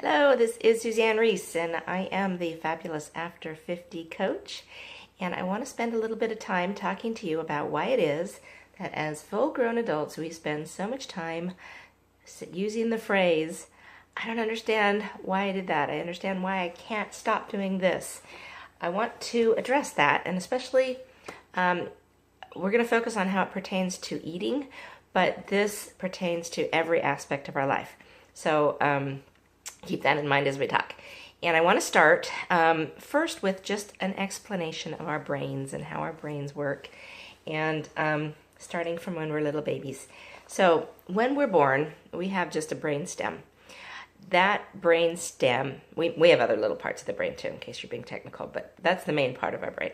Hello, this is Suzanne Reese, and I am the Fabulous After 50 coach. And I want to spend a little bit of time talking to you about why it is that as full-grown adults we spend so much time using the phrase, I don't understand why I did that. I understand why I can't stop doing this. I want to address that, and especially we're going to focus on how it pertains to eating, but this pertains to every aspect of our life. So keep that in mind as we talk. And I want to start first with just an explanation of our brains and how our brains work, and starting from when we're little babies. So when we're born, we have just a brain stem. That brain stem, we have other little parts of the brain too, in case you're being technical, but that's the main part of our brain.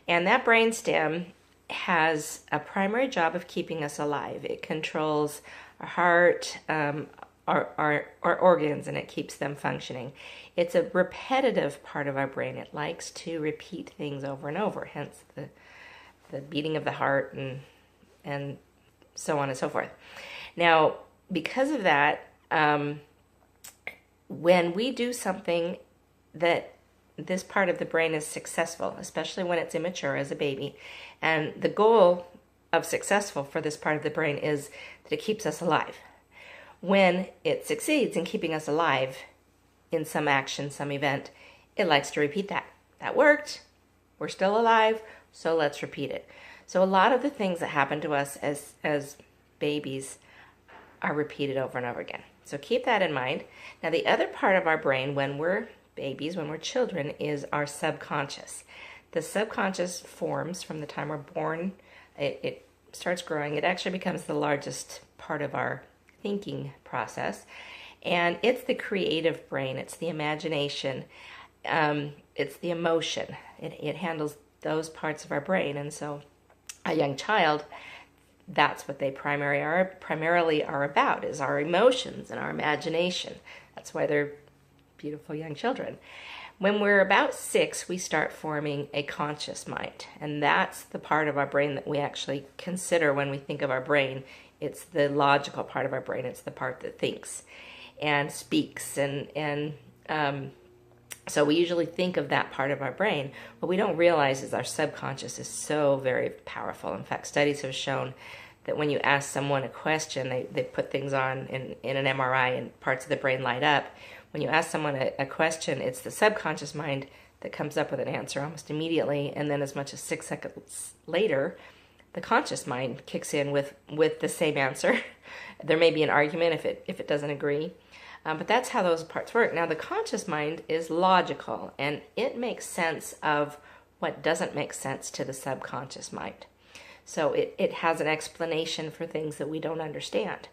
And that brain stem has a primary job of keeping us alive. It controls our heart, our organs, and it keeps them functioning. It's a repetitive part of our brain. It likes to repeat things over and over, hence the beating of the heart and so on and so forth. Now, because of that, when we do something that this part of the brain is successful, especially when it's immature as a baby, and the goal of successful for this part of the brain is that it keeps us alive. When it succeeds in keeping us alive in some action, some event, it likes to repeat that. That worked. We're still alive, so let's repeat it. So a lot of the things that happen to us as babies are repeated over and over again. So keep that in mind. Now, the other part of our brain when we're babies, when we're children, is our subconscious. The subconscious forms from the time we're born. It starts growing. It actually becomes the largest part of our thinking process, and it's the creative brain. It's the imagination. It's the emotion. It handles those parts of our brain, and so a young child, that's what they primarily are about, is our emotions and our imagination. That's why they're beautiful young children. When we're about 6, we start forming a conscious mind, and that's the part of our brain that we actually consider when we think of our brain. It's the logical part of our brain. It's the part that thinks and speaks, and so we usually think of that part of our brain. What we don't realize is our subconscious is so very powerful. In fact, studies have shown that when you ask someone a question, they put things on in an MRI and parts of the brain light up. When you ask someone a question, it's the subconscious mind that comes up with an answer almost immediately, and then as much as 6 seconds later, the conscious mind kicks in with the same answer. There may be an argument if it doesn't agree, but that's how those parts work. Now, the conscious mind is logical, and it makes sense of what doesn't make sense to the subconscious mind. So it has an explanation for things that we don't understand.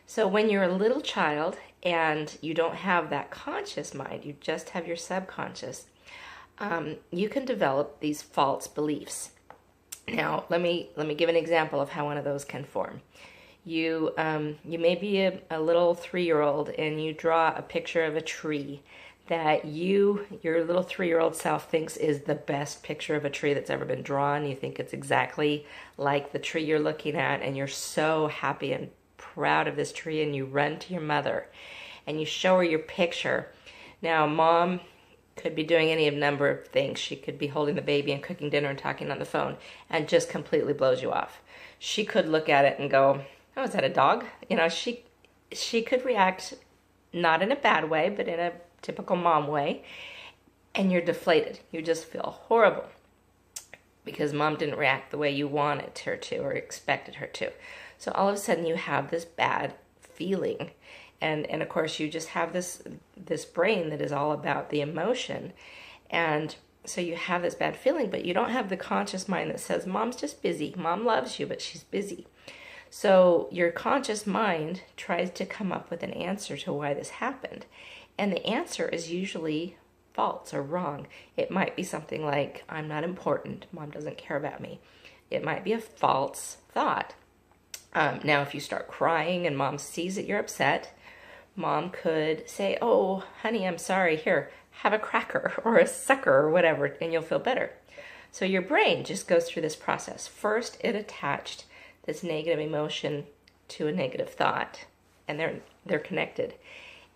So when you're a little child and you don't have that conscious mind, you just have your subconscious, you can develop these false beliefs. Now, let me give an example of how one of those can form. You may be a little 3-year-old and you draw a picture of a tree that your little 3-year-old self thinks is the best picture of a tree that's ever been drawn. You think it's exactly like the tree you're looking at, and you're so happy and proud of this tree, and you run to your mother and you show her your picture. Now, mom could be doing any number of things. She could be holding the baby and cooking dinner and talking on the phone, and just completely blows you off. She could look at it and go, oh, is that a dog? You know, she could react not in a bad way, but in a typical mom way, and you're deflated. You just feel horrible because mom didn't react the way you wanted her to or expected her to. So all of a sudden you have this bad feeling. And of course, you just have this brain that is all about the emotion. And so you have this bad feeling, but you don't have the conscious mind that says, mom's just busy. Mom loves you, but she's busy. So your conscious mind tries to come up with an answer to why this happened. And the answer is usually false or wrong. It might be something like, I'm not important. Mom doesn't care about me. It might be a false thought. Now, if you start crying and mom sees that you're upset, mom could say, oh, honey, I'm sorry. Here, have a cracker or a sucker or whatever, and you'll feel better. So your brain just goes through this process. First, it attached this negative emotion to a negative thought, and they're connected.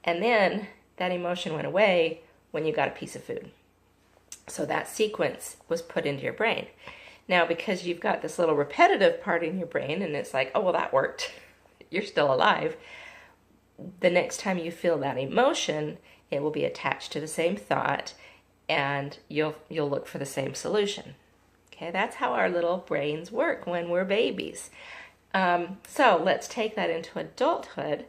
And then that emotion went away when you got a piece of food. So that sequence was put into your brain. Now, because you've got this little repetitive part in your brain and it's like, oh, well, that worked. You're still alive. The next time you feel that emotion, it will be attached to the same thought and you'll look for the same solution. Okay, that's how our little brains work when we're babies. So let's take that into adulthood.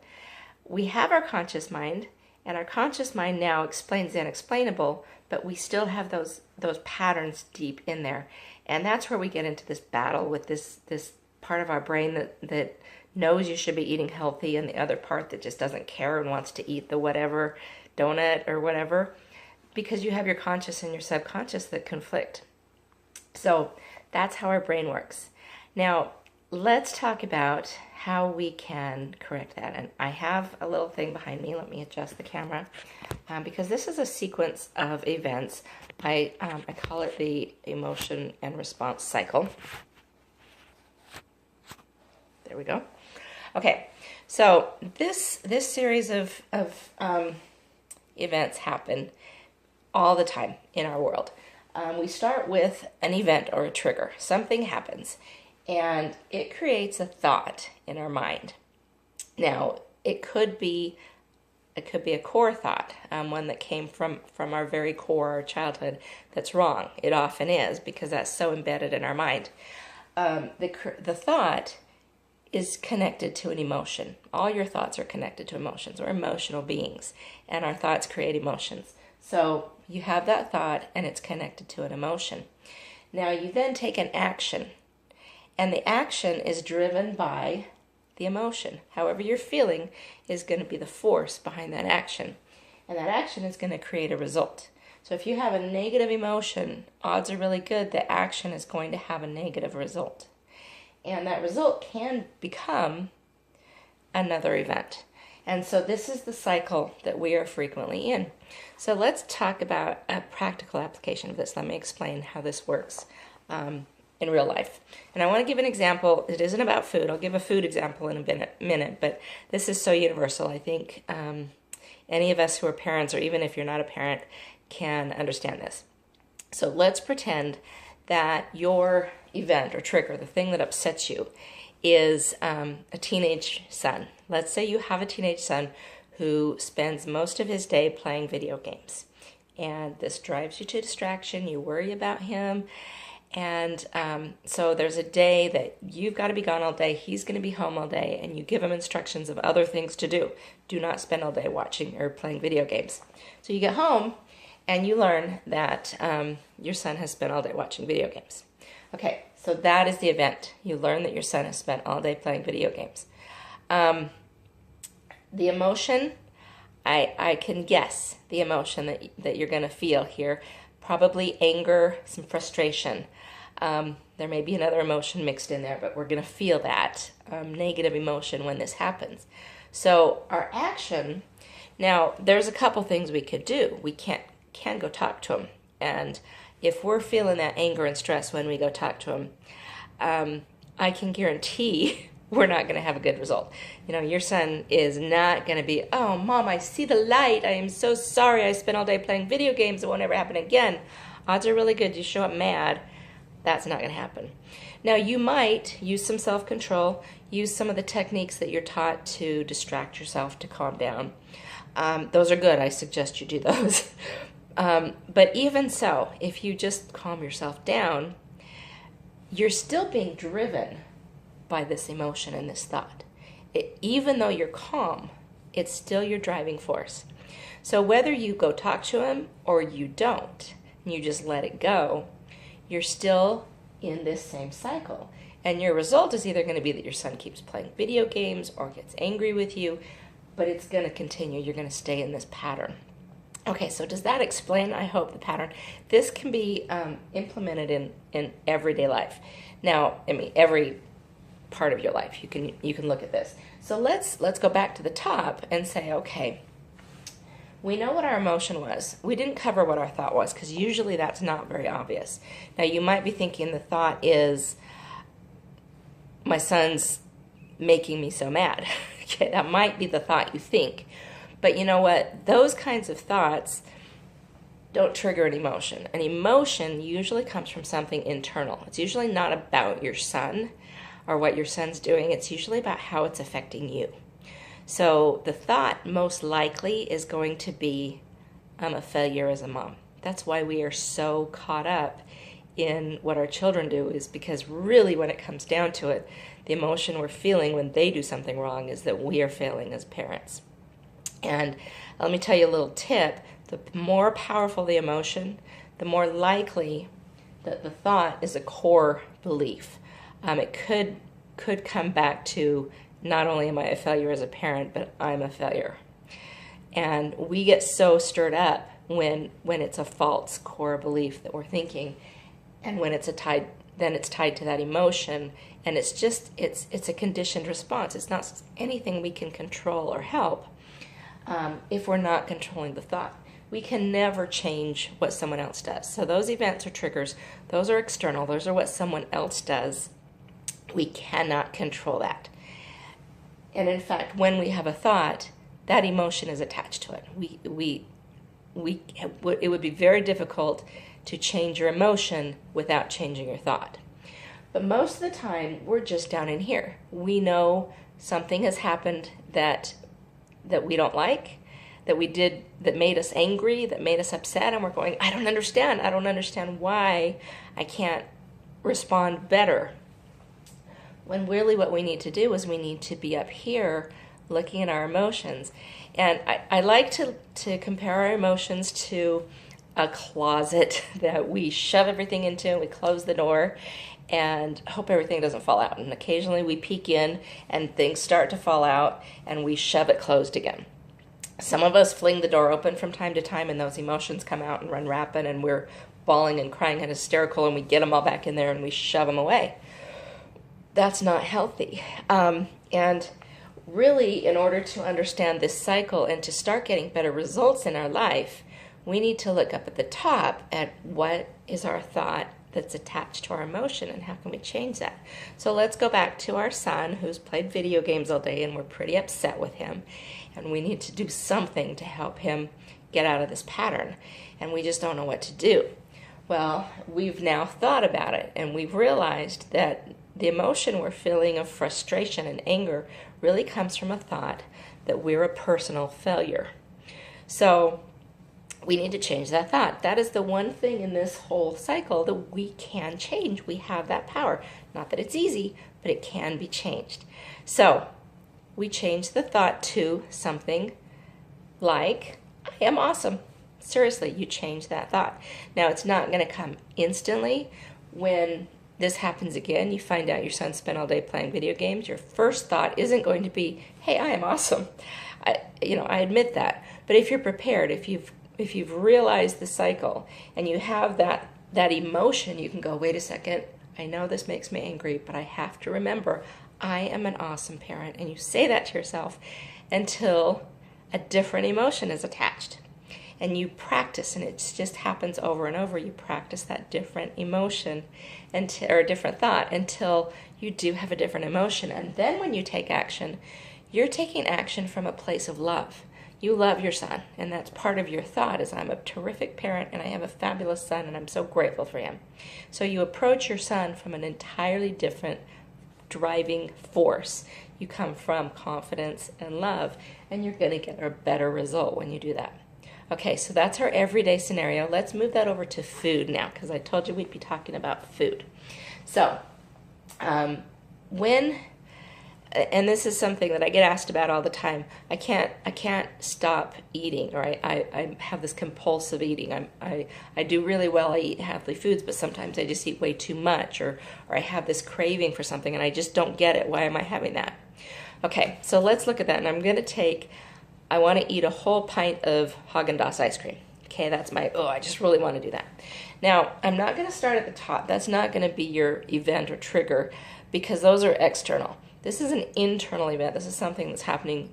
We have our conscious mind, and our conscious mind now explains the unexplainable, but we still have those patterns deep in there. And that's where we get into this battle with this part of our brain that knows you should be eating healthy, and the other part that just doesn't care and wants to eat the whatever donut or whatever, because you have your conscious and your subconscious that conflict. So that's how our brain works. Now, let's talk about how we can correct that. And I have a little thing behind me. Let me adjust the camera because this is a sequence of events. I call it the emotion and response cycle. There we go. Okay, so this series of events happen all the time in our world. We start with an event or a trigger. Something happens, and it creates a thought in our mind. Now, it could be a core thought, one that came from our very core, our childhood, that's wrong. It often is, because that's so embedded in our mind. The thought is connected to an emotion. All your thoughts are connected to emotions. We're emotional beings, and our thoughts create emotions. So you have that thought, and it's connected to an emotion. Now you then take an action, and the action is driven by the emotion. However you're feeling is going to be the force behind that action, and that action is going to create a result. So if you have a negative emotion, odds are really good the action is going to have a negative result. And that result can become another event. And so this is the cycle that we are frequently in. So let's talk about a practical application of this. Let me explain how this works in real life. And I want to give an example. It isn't about food. I'll give a food example in a minute, but this is so universal. I think any of us who are parents, or even if you're not a parent, can understand this. So let's pretend that your event or trigger, the thing that upsets you, is a teenage son. Let's say you have a teenage son who spends most of his day playing video games. And this drives you to distraction. You worry about him. And so there's a day that you've got to be gone all day. He's going to be home all day. And you give him instructions of other things to do. Do not spend all day watching or playing video games. So you get home and you learn that your son has spent all day watching video games. Okay, so that is the event. You learn that your son has spent all day playing video games. The emotion, I can guess the emotion that you're going to feel here. Probably anger, some frustration. There may be another emotion mixed in there, but we're going to feel that negative emotion when this happens. So our action, now there's a couple things we could do. We can go talk to him. And if we're feeling that anger and stress when we go talk to him, I can guarantee we're not going to have a good result. You know, your son is not going to be, oh, Mom, I see the light. I am so sorry. I spent all day playing video games. It won't ever happen again. Odds are really good you show up mad. That's not going to happen. Now, you might use some self-control, use some of the techniques that you're taught to distract yourself, to calm down. Those are good. I suggest you do those. But even so, if you just calm yourself down, you're still being driven by this emotion and this thought. Even though you're calm, it's still your driving force. So whether you go talk to him or you don't, and you just let it go, you're still in this same cycle. And your result is either going to be that your son keeps playing video games or gets angry with you, but it's going to continue. You're going to stay in this pattern. Okay, so does that explain, I hope, the pattern? This can be implemented in everyday life. Now, I mean, every part of your life, you can look at this. So let's go back to the top and say, okay, we know what our emotion was. We didn't cover what our thought was, because usually that's not very obvious. Now, you might be thinking the thought is, my son's making me so mad. Okay, that might be the thought you think. But you know what? Those kinds of thoughts don't trigger an emotion. An emotion usually comes from something internal. It's usually not about your son or what your son's doing. It's usually about how it's affecting you. So the thought most likely is going to be, I'm a failure as a mom. That's why we are so caught up in what our children do, is because really when it comes down to it, the emotion we're feeling when they do something wrong is that we are failing as parents. And let me tell you a little tip. The more powerful the emotion, the more likely that the thought is a core belief. It could come back to, not only am I a failure as a parent, but I'm a failure. And we get so stirred up when it's a false core belief that we're thinking, and when it's then it's tied to that emotion, and it's a conditioned response. It's not anything we can control or help if we're not controlling the thought. We can never change what someone else does. So those events or triggers, those are external. Those are what someone else does. We cannot control that. And in fact, when we have a thought, that emotion is attached to it. It would be very difficult to change your emotion without changing your thought. But most of the time, we're just down in here. We know something has happened that we don't like, that we did, that made us angry, that made us upset, and we're going, I don't understand why I can't respond better. When really what we need to do is we need to be up here looking at our emotions. And I like to compare our emotions to a closet that we shove everything into, and we close the door and hope everything doesn't fall out. And occasionally we peek in and things start to fall out and we shove it closed again. Some of us fling the door open from time to time and those emotions come out and run rampant, and we're bawling and crying and hysterical, and we get them all back in there and we shove them away. That's not healthy. And really, in order to understand this cycle and to start getting better results in our life, we need to look up at the top at what is our thought that's attached to our emotion and how can we change that. So let's go back to our son who's played video games all day and we're pretty upset with him, and we need to do something to help him get out of this pattern, and we just don't know what to do. Well, we've now thought about it, and we've realized that the emotion we're feeling of frustration and anger really comes from a thought that we're a personal failure. So we need to change that thought. That is the one thing in this whole cycle that we can change. We have that power. Not that it's easy, but it can be changed. So we change the thought to something like, I am awesome. Seriously, you change that thought. Now, it's not going to come instantly. When this happens again, you find out your son spent all day playing video games, your first thought isn't going to be, hey, I am awesome. I admit that. But if you're prepared, if you've realized the cycle and you have that emotion, you can go, wait a second, I know this makes me angry, but I have to remember I am an awesome parent. And you say that to yourself until a different emotion is attached. And you practice, and it just happens over and over. You practice that different emotion or a different thought until you do have a different emotion. And then when you take action, you're taking action from a place of love. You love your son, and that's part of your thought is, I'm a terrific parent and I have a fabulous son and I'm so grateful for him. So you approach your son from an entirely different driving force. You come from confidence and love, and you're going to get a better result when you do that. Okay, so that's our everyday scenario. Let's move that over to food now, because I told you we'd be talking about food. So, and this is something that I get asked about all the time. I can't stop eating, or I have this compulsive eating. I do really well. I eat healthy foods, but sometimes I just eat way too much, or I have this craving for something and I just don't get it. Why am I having that? Okay, so let's look at that. And I want to eat a whole pint of Haagen-Dazs ice cream. Okay, that's I just really want to do that. Now, I'm not going to start at the top. That's not going to be your event or trigger, because those are external. This is an internal event. This is something that's happening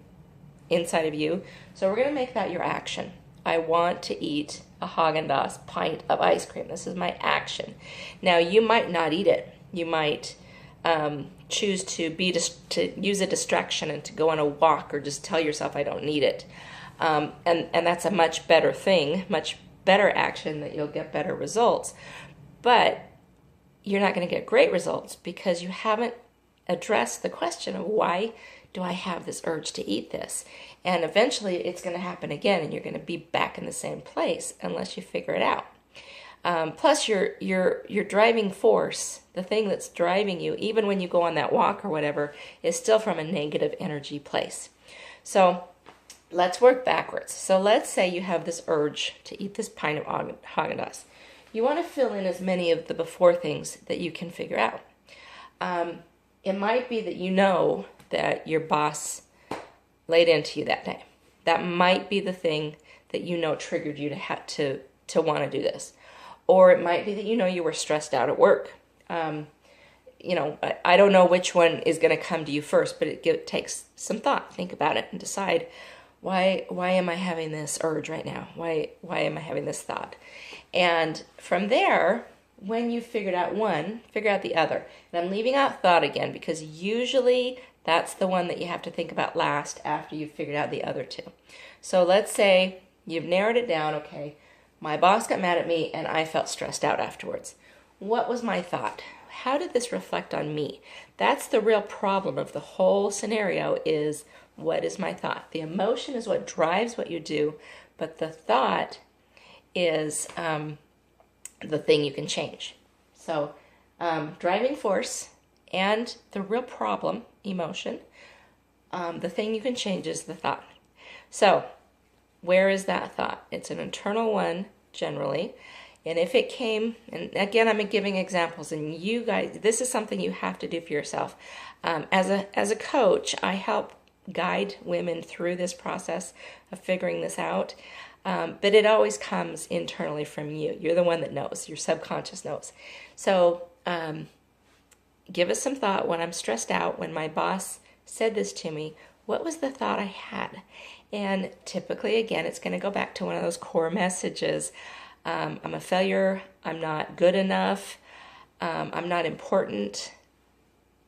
inside of you. So we're going to make that your action. I want to eat a Haagen-Dazs pint of ice cream. This is my action. Now, you might not eat it. You might choose to use a distraction and to go on a walk, or just tell yourself I don't need it. And that's a much better thing, much better action that you'll get better results. But you're not going to get great results because you haven't addressed the question of why do I have this urge to eat this? And eventually it's going to happen again, and you're going to be back in the same place unless you figure it out. Plus, your driving force, the thing that's driving you, even when you go on that walk or whatever, is still from a negative energy place. So let's work backwards. So let's say you have this urge to eat this pint of Haagen-Dazs. You want to fill in as many of the before things that you can figure out. It might be that you know that your boss laid into you that day. That might be the thing that you know triggered you to want to do this. Or it might be that you know you were stressed out at work. I don't know which one is going to come to you first, but it takes some thought. Think about it and decide, why am I having this urge right now? Why am I having this thought? And from there, when you've figured out one, figure out the other. And I'm leaving out thought again because usually that's the one that you have to think about last after you've figured out the other two. So let's say you've narrowed it down. Okay, my boss got mad at me and I felt stressed out afterwards. What was my thought? How did this reflect on me? That's the real problem of the whole scenario is, what is my thought? The emotion is what drives what you do, but the thought is the thing you can change. So driving force and the real problem, emotion, the thing you can change is the thought. So where is that thought? It's an internal one generally. And if it came, and again, I'm giving examples, and you guys, this is something you have to do for yourself. As a coach, I help guide women through this process of figuring this out. But it always comes internally from you. You're the one that knows. Your subconscious knows. So give us some thought. When I'm stressed out, when my boss said this to me, what was the thought I had? And typically, again, it's going to go back to one of those core messages. I'm a failure. I'm not good enough. I'm not important.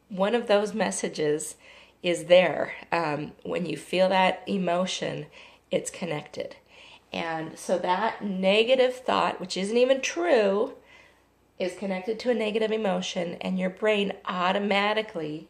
One of those messages is there. When you feel that emotion, it's connected. And so that negative thought, which isn't even true, is connected to a negative emotion, and your brain automatically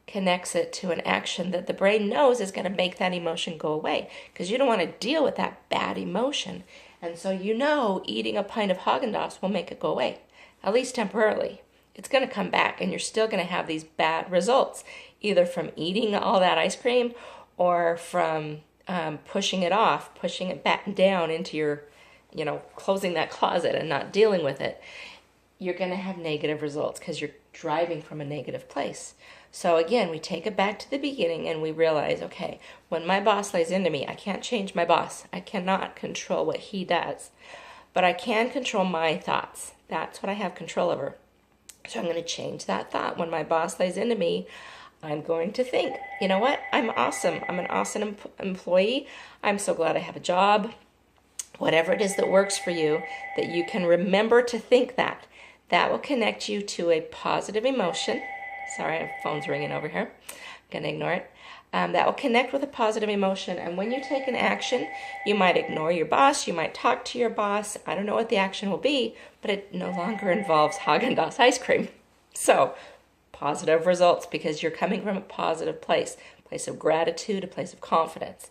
connects it to an action that the brain knows is going to make that emotion go away, because you don't want to deal with that bad emotion. And so you know eating a pint of Haagen-Dazs will make it go away, at least temporarily. It's going to come back, and you're still going to have these bad results, either from eating all that ice cream or from pushing it off, pushing it back down into your, closing that closet and not dealing with it. You're going to have negative results because you're driving from a negative place. So again, we take it back to the beginning and we realize, okay, when my boss lays into me, I can't change my boss. I cannot control what he does, but I can control my thoughts. That's what I have control over. So I'm going to change that thought. When my boss lays into me, I'm going to think, you know what? I'm awesome. I'm an awesome employee. I'm so glad I have a job. Whatever it is that works for you, that you can remember to think that. That will connect you to a positive emotion. Sorry, phone's ringing over here. I'm going to ignore it. That will connect with a positive emotion. And when you take an action, you might ignore your boss. You might talk to your boss. I don't know what the action will be, but it no longer involves Haagen-Dazs ice cream. So positive results because you're coming from a positive place of gratitude, a place of confidence,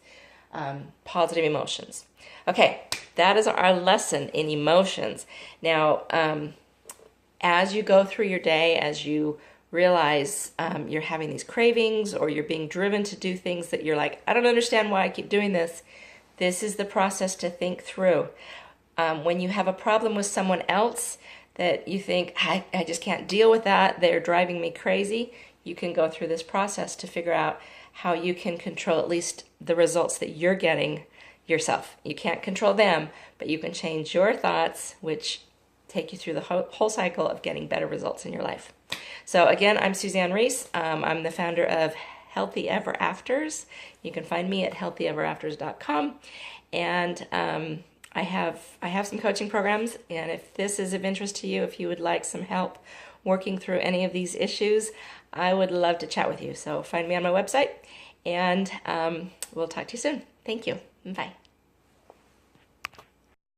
positive emotions. Okay, that is our lesson in emotions. Now, as you go through your day, as you realize you're having these cravings or you're being driven to do things that you're like, I don't understand why I keep doing this. This is the process to think through. When you have a problem with someone else that you think, I just can't deal with that, they're driving me crazy, you can go through this process to figure out how you can control at least the results that you're getting yourself. You can't control them, but you can change your thoughts, which take you through the whole cycle of getting better results in your life. So again, I'm Suzanne Reese. I'm the founder of Healthy Ever Afters. You can find me at healthyeverAfters.com. And I have some coaching programs, and if this is of interest to you, if you would like some help working through any of these issues, I would love to chat with you. So find me on my website, And we'll talk to you soon. Thank you. Bye.